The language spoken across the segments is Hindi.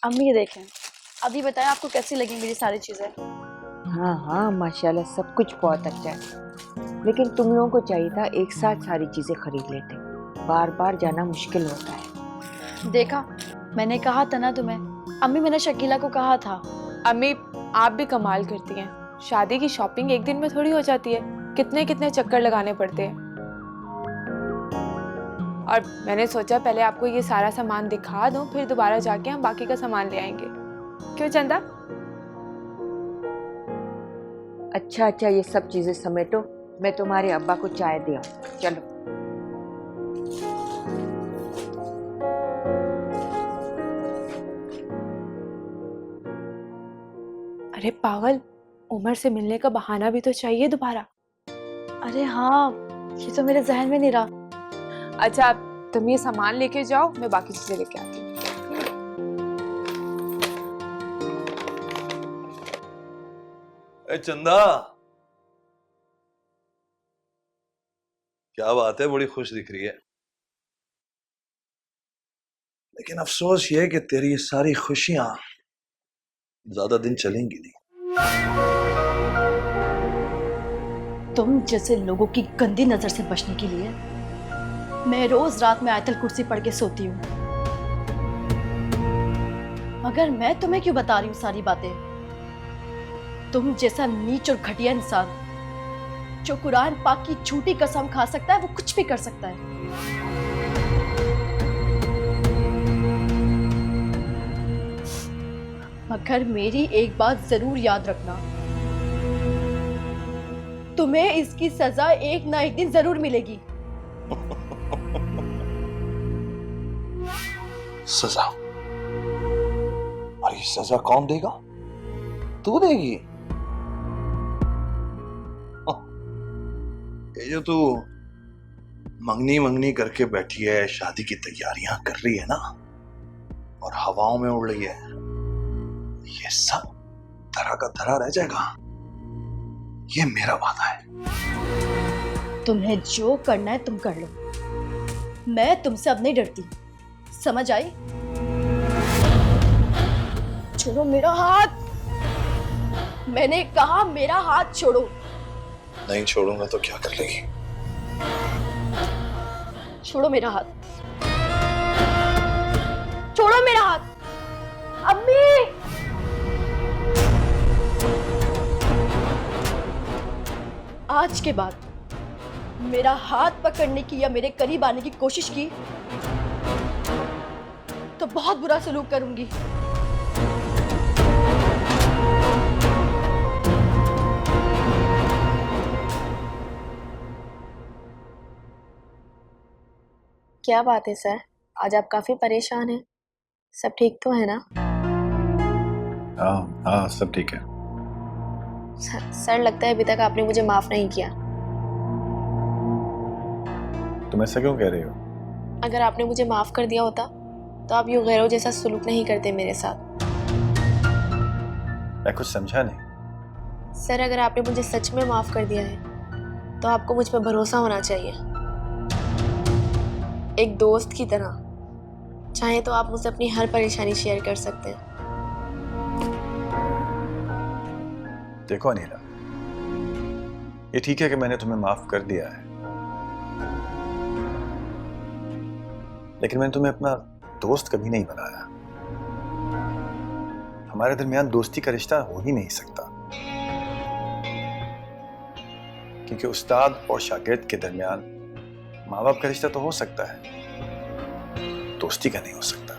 अम्मी ये देखें, अभी बताएं आपको कैसी लगी मेरी सारी चीजें। हाँ हाँ, माशाल्लाह सब कुछ बहुत अच्छा है, लेकिन तुम लोगों को चाहिए था एक साथ सारी चीजें खरीद लेते। बार बार जाना मुश्किल होता है। देखा, मैंने कहा था ना तुम्हें। अम्मी मैंने शकीला को कहा था। अम्मी आप भी कमाल करती हैं। शादी की शॉपिंग एक दिन में थोड़ी हो जाती है, कितने कितने चक्कर लगाने पड़ते हैं। और मैंने सोचा पहले आपको ये सारा सामान दिखा दूं, फिर दोबारा जाके हम बाकी का सामान ले आएंगे। क्यों चंदा? अच्छा अच्छा, ये सब चीजें समेटो, मैं तुम्हारे अब्बा को चाय दे आऊं। चलो। अरे पागल, उमर से मिलने का बहाना भी तो चाहिए दोबारा। अरे हाँ, ये तो मेरे जहन में नहीं रहा। अच्छा तुम ये सामान लेके जाओ, मैं बाकी चीजें लेके आती हूँ। ए चंदा, क्या बात है, बड़ी खुश दिख रही है। लेकिन अफसोस ये है कि तेरी ये सारी खुशियां ज्यादा दिन चलेंगी नहीं। तुम जैसे लोगों की गंदी नजर से बचने के लिए मैं रोज रात में आयतल कुर्सी पढ़ के सोती हूँ। मगर मैं तुम्हें क्यों बता रही हूँ सारी बातें? तुम जैसा नीच और घटिया इंसान जो कुरान पाक की झूठी कसम खा सकता है, वो कुछ भी कर सकता है। मगर मेरी एक बात जरूर याद रखना, तुम्हें इसकी सजा एक ना एक दिन जरूर मिलेगी। सजा? और ये सजा कौन देगा? तू देगी? ये जो तू मंगनी मंगनी करके बैठी है, शादी की तैयारियां कर रही है ना, और हवाओं में उड़ रही है, ये सब धरा का धरा रह जाएगा। ये मेरा वादा है। तुम्हें जो करना है तुम कर लो, मैं तुमसे अब नहीं डरती, समझ आई? छोड़ो मेरा हाथ, मैंने कहा मेरा हाथ छोड़ो। नहीं छोड़ूंगा तो क्या कर लेगी? छोड़ो मेरा हाथ, छोड़ो मेरा हाथ। अम्मी, आज के बाद मेरा हाथ पकड़ने की या मेरे करीब आने की कोशिश की तो बहुत बुरा सलूक करूंगी। क्या बात है सर, आज आप काफी परेशान हैं। सब ठीक तो है ना? हाँ हाँ, सब ठीक है। सर लगता है अभी तक आपने मुझे माफ नहीं किया। तुम ऐसा क्यों कह रही हो? अगर आपने मुझे माफ कर दिया होता तो आप यूं गैरों जैसा सलूक नहीं करते मेरे साथ। मैं कुछ समझा नहीं। सर अगर आपने मुझे सच में माफ कर दिया है तो आपको मुझ पर भरोसा होना चाहिए, एक दोस्त की तरह। चाहे तो आप मुझसे अपनी हर परेशानी शेयर कर सकते हैं। देखो अनीला, ये ठीक है कि मैंने तुम्हें माफ कर दिया है, लेकिन मैंने तुम्हें अपना दोस्त कभी नहीं बनाया। हमारे दरमियान दोस्ती का रिश्ता हो ही नहीं सकता, क्योंकि उस्ताद और शागिर्द के दरमियान माँ बाप का रिश्ता तो हो सकता है, दोस्ती का नहीं हो सकता।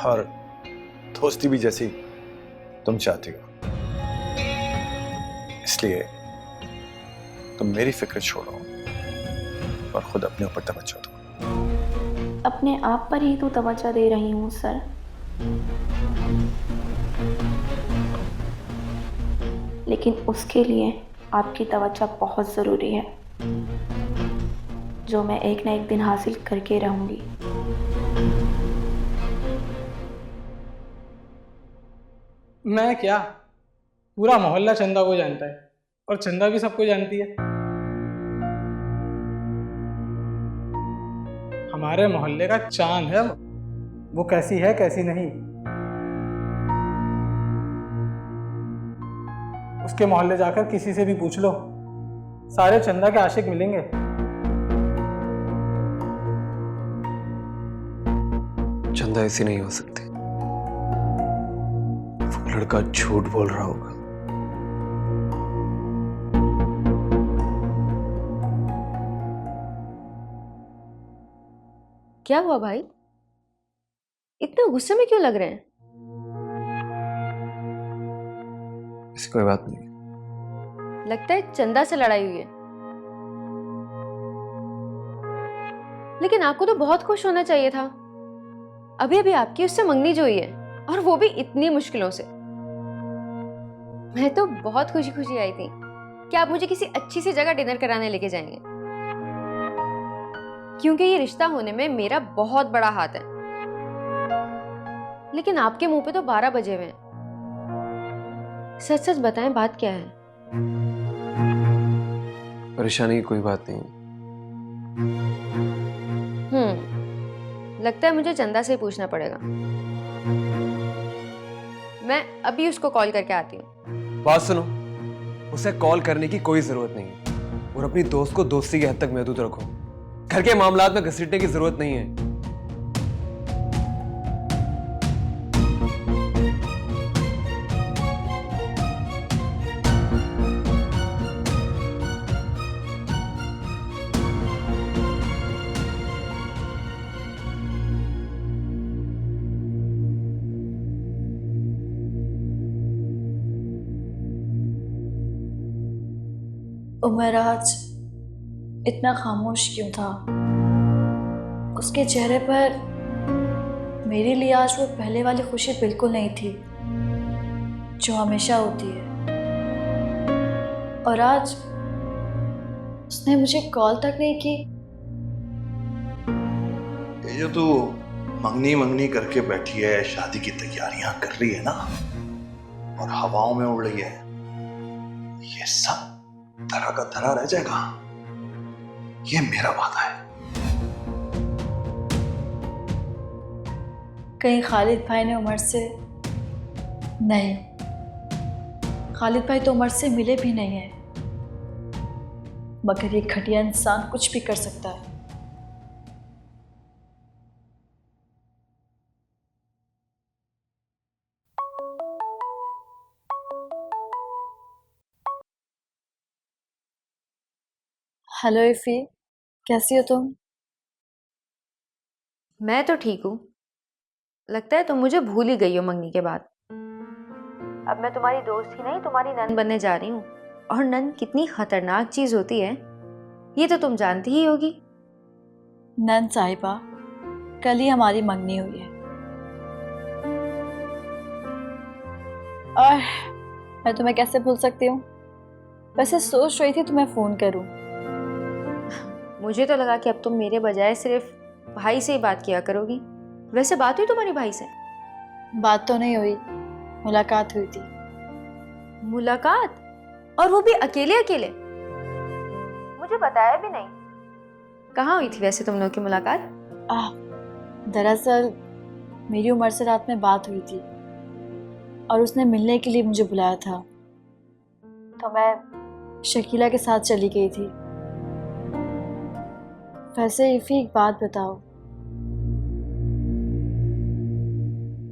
और दोस्ती भी जैसी तुम चाहती हो, इसलिए तुम मेरी फिक्र छोड़ो और खुद अपने ऊपर तवज्जो दो। अपने आप पर ही तो तवज्जो दे रही हूँ सर। लेकिन उसके लिए आपकी तवज्जो बहुत ज़रूरी है, जो मैं एक ना एक दिन हासिल करके रहूँगी। मैं क्या, पूरा मोहल्ला चंदा को जानता है और चंदा भी सबको जानती है। हमारे मोहल्ले का चांद है वो कैसी है कैसी नहीं। उसके मोहल्ले जाकर किसी से भी पूछ लो, सारे चंदा के आशिक मिलेंगे। चंदा ऐसी नहीं हो सकती, वो लड़का झूठ बोल रहा होगा। क्या हुआ भाई, इतना गुस्से में क्यों लग रहे हैं? ऐसी कोई बात नहीं। लगता है चंदा से लड़ाई हुई है। लेकिन आपको तो बहुत खुश होना चाहिए था। अभी अभी आपकी उससे मंगनी जो हुई है, और वो भी इतनी मुश्किलों से। मैं तो बहुत खुशी खुशी आई थी कि आप मुझे किसी अच्छी सी जगह डिनर कराने लेके जाएंगे, क्योंकि ये रिश्ता होने में मेरा बहुत बड़ा हाथ है। लेकिन आपके मुंह पे तो 12 बजे हुए हैं। सच सच बताएं, बात क्या है? परेशानी की कोई बात नहीं। लगता है मुझे चंदा से ही पूछना पड़ेगा। मैं अभी उसको कॉल करके आती हूँ। बात सुनो, उसे कॉल करने की कोई जरूरत नहीं है, और अपनी दोस्त को दोस्ती की हद तक महदूद रखो। घर के मामलात में घसीटने की जरूरत नहीं है। उमर आज इतना खामोश क्यों था? उसके चेहरे पर मेरे लिए आज वो पहले वाली खुशी बिल्कुल नहीं थी जो हमेशा होती है। और आज उसने मुझे कॉल तक नहीं की। ये जो तू मंगनी मंगनी करके बैठी है, शादी की तैयारियां कर रही है ना, और हवाओं में उड़ रही है, ये सब धरा का धरा रह जाएगा। ये मेरा वादा है। कहीं खालिद भाई ने उमर से नहीं, खालिद भाई तो उमर से मिले भी नहीं है, मगर ये घटिया इंसान कुछ भी कर सकता है। हेलो इफ़ी, कैसी हो तुम? मैं तो ठीक हूँ। लगता है तुम मुझे भूल ही गई हो मंगनी के बाद। अब मैं तुम्हारी दोस्त ही नहीं, तुम्हारी नन बनने जा रही हूँ। और नन कितनी खतरनाक चीज होती है ये तो तुम जानती ही होगी। नन साहिबा, कल ही हमारी मंगनी हुई है और मैं तुम्हें कैसे भूल सकती हूँ? वैसे सोच रही थी तुम्हें फ़ोन करूँ। मुझे तो लगा कि अब तुम मेरे बजाय सिर्फ भाई से ही बात किया करोगी। वैसे बात हुई तुम्हारी भाई से? बात तो नहीं हुई, मुलाकात हुई थी। मुलाकात? और वो भी अकेले अकेले? मुझे बताया भी नहीं। कहाँ हुई थी वैसे तुम लोग की मुलाकात? दरअसल मेरी उमर से रात में बात हुई थी और उसने मिलने के लिए मुझे बुलाया था, तो मैं शकीला के साथ चली गई थी। वैसे इफ़ी, एक बात बताओ,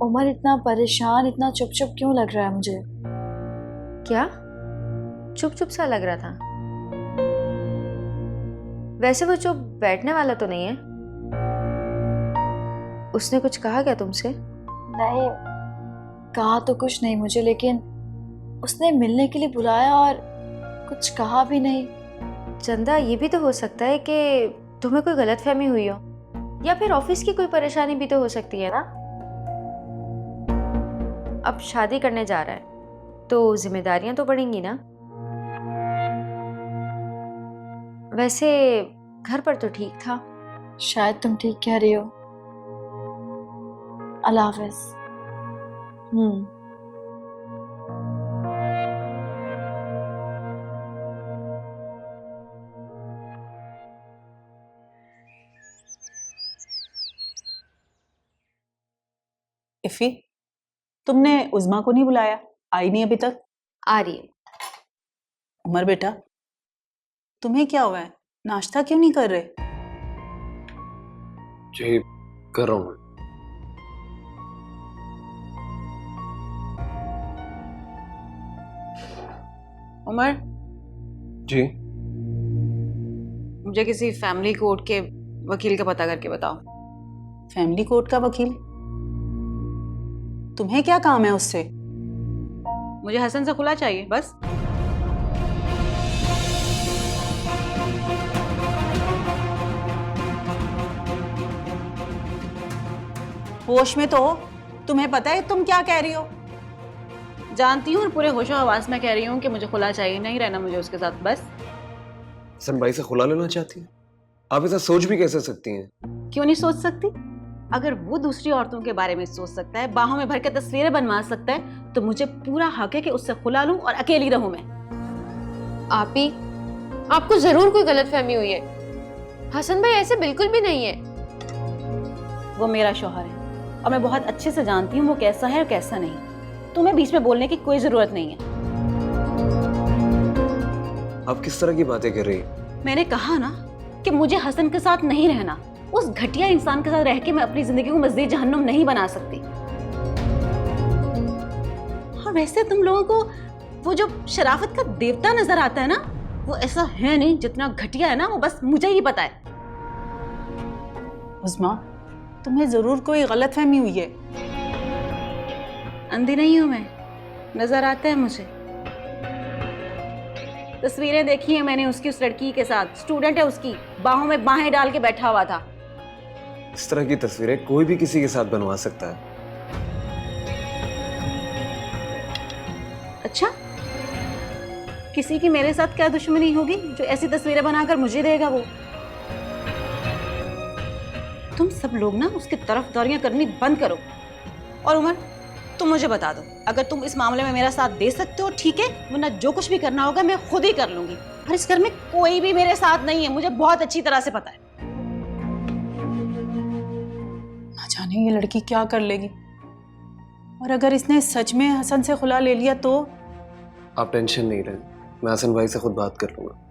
उमर इतना परेशान, इतना चुप चुप क्यों लग रहा है मुझे? क्या चुप चुप सा लग रहा था? वैसे वो चुप बैठने वाला तो नहीं है। उसने कुछ कहा क्या तुमसे? नहीं, कहा तो कुछ नहीं मुझे, लेकिन उसने मिलने के लिए बुलाया और कुछ कहा भी नहीं। चंदा, ये भी तो हो सकता है कि तुम्हें कोई गलतफहमी हुई हो, या फिर ऑफिस की कोई परेशानी भी तो हो सकती है ना। अब शादी करने जा रहा है तो जिम्मेदारियां तो बढ़ेंगी ना। वैसे घर पर तो ठीक था। शायद तुम ठीक कह रही हो। अल्लाह हाफ़िज़। इफ़ी, तुमने उज़मा को नहीं बुलाया? आई नहीं अभी तक? आ रही है। उमर बेटा, तुम्हें क्या हुआ है? नाश्ता क्यों नहीं कर रहे? जी कर रहा हूँ। उमर, जी मुझे किसी फैमिली कोर्ट के वकील का पता करके बताओ। फैमिली कोर्ट का वकील? तुम्हें क्या काम है उससे? मुझे हसन से खुला चाहिए बस। होश में तो हो? तुम्हें पता है तुम क्या कह रही हो? जानती हूँ और पूरे होशो हवास में कह रही हूँ कि मुझे खुला चाहिए, नहीं रहना मुझे उसके साथ बस। हसन भाई से खुला लेना चाहती हैं? आप ऐसा सोच भी कैसे सकती हैं? क्यों नहीं सोच सकती? अगर वो दूसरी औरतों के बारे में सोच सकता है, बाहों में भर के तस्वीरें बनवा सकता है, तो मुझे पूरा हक है कि उससे खुला लूं और अकेली रहूं मैं। आपी, आपको जरूर कोई गलतफहमी हुई है। हसन भाई ऐसे बिल्कुल भी नहीं है। वो मेरा शौहर है और मैं बहुत अच्छे से जानती हूँ वो कैसा है और कैसा नहीं। तुम्हें बीच में बोलने की कोई जरूरत नहीं है। आप किस तरह की बातें कर रही हैं? मैंने कहा ना कि मुझे हसन के साथ नहीं रहना। उस घटिया इंसान के साथ रह के मैं अपनी जिंदगी को मज़ीद जहन्नुम नहीं बना सकती। और वैसे तुम लोगों को वो जो शराफत का देवता नजर आता है ना, वो ऐसा है नहीं। जितना घटिया है ना वो बस मुझे ही पता है। उज़मा, तुम्हें जरूर कोई गलतफहमी हुई है। अंधी नहीं हूं मैं, नजर आता है मुझे। तस्वीरें देखी है मैंने उसकी उस लड़की के साथ, स्टूडेंट है उसकी, बाहों में बाहें डाल के बैठा हुआ था। इस तरह की तस्वीरें कोई भी किसी के साथ बनवा सकता है। अच्छा, किसी की मेरे साथ क्या दुश्मनी होगी जो ऐसी तस्वीरें बनाकर मुझे देगा वो? तुम सब लोग ना उसकी तरफदारियां करनी बंद करो। और उमर, तुम मुझे बता दो, अगर तुम इस मामले में मेरा साथ दे सकते हो ठीक है, वरना जो कुछ भी करना होगा मैं खुद ही कर लूंगी। और इस घर में कोई भी मेरे साथ नहीं है, मुझे बहुत अच्छी तरह से पता है। ना जाने ये लड़की क्या कर लेगी, और अगर इसने सच में हसन से खुला ले लिया तो? आप टेंशन नहीं लें, मैं हसन भाई से खुद बात कर लूंगा।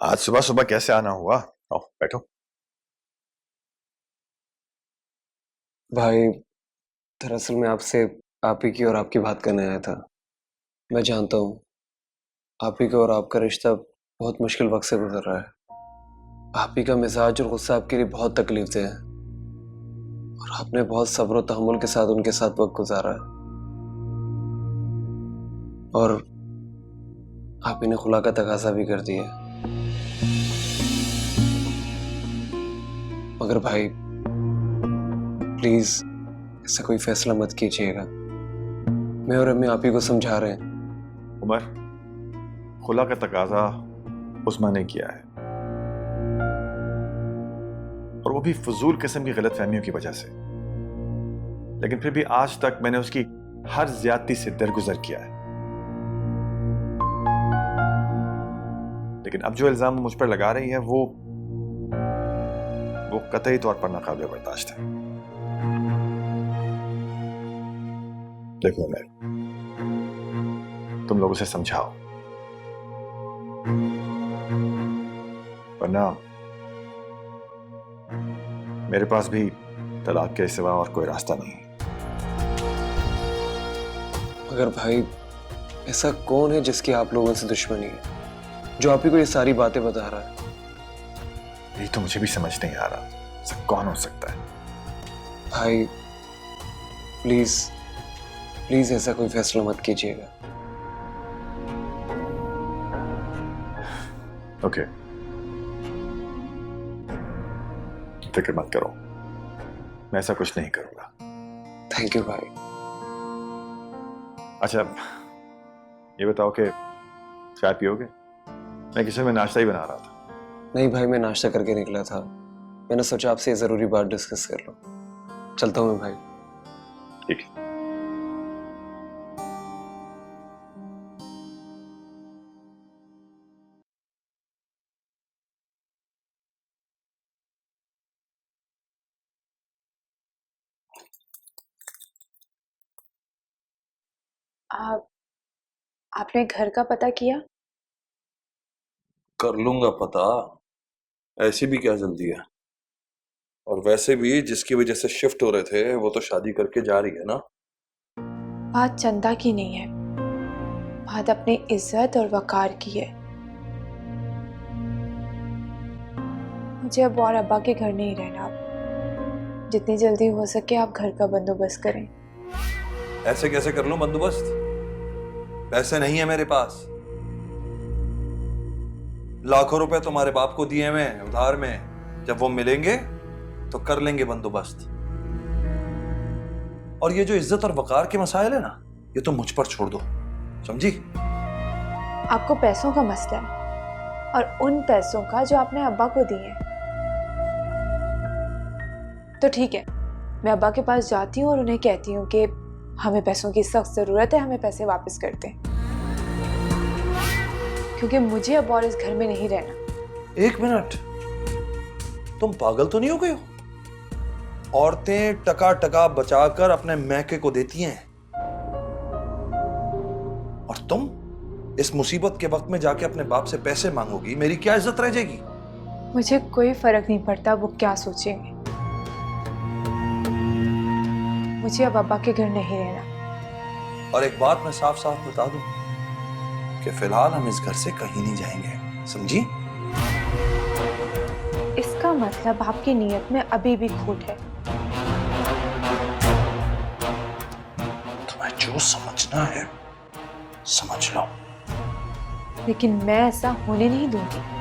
आज सुबह सुबह कैसे आना हुआ? आओ बैठो। भाई, दरअसल मैं आपसे आप ही की और आपकी बात करने आया था। मैं जानता हूँ आप ही का और आपका रिश्ता बहुत मुश्किल वक्त से गुजर रहा है। आप ही का मिजाज और गुस्सा आपके लिए बहुत तकलीफ दे है और आपने बहुत सब्र और तहम्मुल के साथ उनके साथ वक्त गुजारा है। और आप ही ने खुला का तकाजा भी कर दिया। मगर भाई प्लीज ऐसा कोई फैसला मत कीजिएगा। मैं और अम्मी आप ही को समझा रहे हैं। उमर, खुला का तकाजा उस्मा ने किया है, और वो भी फजूल किस्म की गलतफहमियों की वजह से। लेकिन फिर भी आज तक मैंने उसकी हर ज्यादती से दरगुजर किया है। लेकिन अब जो इल्जाम मुझ पर लगा रही है वो कतई तौर पर नाकाबिल बर्दाश्त है। देखो मैं, तुम लोग उसे समझाओ, वरना मेरे पास भी तलाक के सिवा और कोई रास्ता नहीं है। मगर भाई, ऐसा कौन है जिसकी आप लोगों से दुश्मनी है, जो आप ही को ये सारी बातें बता रहा है? यही तो मुझे भी समझ नहीं आ रहा, ऐसा कौन हो सकता है? भाई प्लीज प्लीज ऐसा कोई फैसला मत कीजिएगा। ओके, फिक्र मत करो, मैं ऐसा कुछ नहीं करूंगा। थैंक यू भाई। अच्छा, ये बताओ कि चाय पियोगे? मैं किचन में नाश्ता ही बना रहा था। नहीं भाई, मैं नाश्ता करके निकला था। मैंने सोचा आपसे ये जरूरी बात डिस्कस कर लो। चलता हूँ मैं भाई। ठीक है। आपने घर का पता किया? कर लूंगा पता, ऐसी भी क्या जल्दी है। और वैसे भी जिसकी वजह से शिफ्ट हो रहे थे वो तो शादी करके जा रही है ना। बात चंदा की नहीं है, बात अपनी इज्जत और वकार की है। मुझे अब और अब्बा के घर नहीं रहना। अब जितनी जल्दी हो सके आप घर का बंदोबस्त करें। ऐसे कैसे कर लूं बंदोबस्त? पैसे नहीं है मेरे पास। लाखों रुपए तुम्हारे बाप को दिए हुए हैं उधार में, जब वो मिलेंगे तो कर लेंगे बंदोबस्त। और ये जो इज्जत और वकार के मसाइल है ना, ये तो मुझ पर छोड़ दो, समझी? आपको पैसों का मसला है, और उन पैसों का जो आपने अब्बा को दिए हैं। तो ठीक है, मैं अब्बा के पास जाती हूँ और उन्हें कहती हूँ कि हमें पैसों की सख्त जरूरत है, हमें पैसे वापस कर दें, क्योंकि मुझे अब और इस घर में नहीं रहना। एक मिनट, तुम पागल तो नहीं हो गए हो? औरतें टका टका बचाकर अपने मैके को देती हैं, और तुम इस मुसीबत के वक्त में जाके अपने बाप से पैसे मांगोगी, मेरी क्या इज्जत रह जाएगी? मुझे कोई फर्क नहीं पड़ता वो क्या सोचेंगे। मुझे अब अब्बा के घर नहीं रहना। और एक बात मैं साफ साफ बता दूं कि फिलहाल हम इस घर से कहीं नहीं जाएंगे, समझी? इसका मतलब आपकी नीयत में अभी भी खोट है। तुम्हें जो समझना है समझ लो, लेकिन मैं ऐसा होने नहीं दूंगी।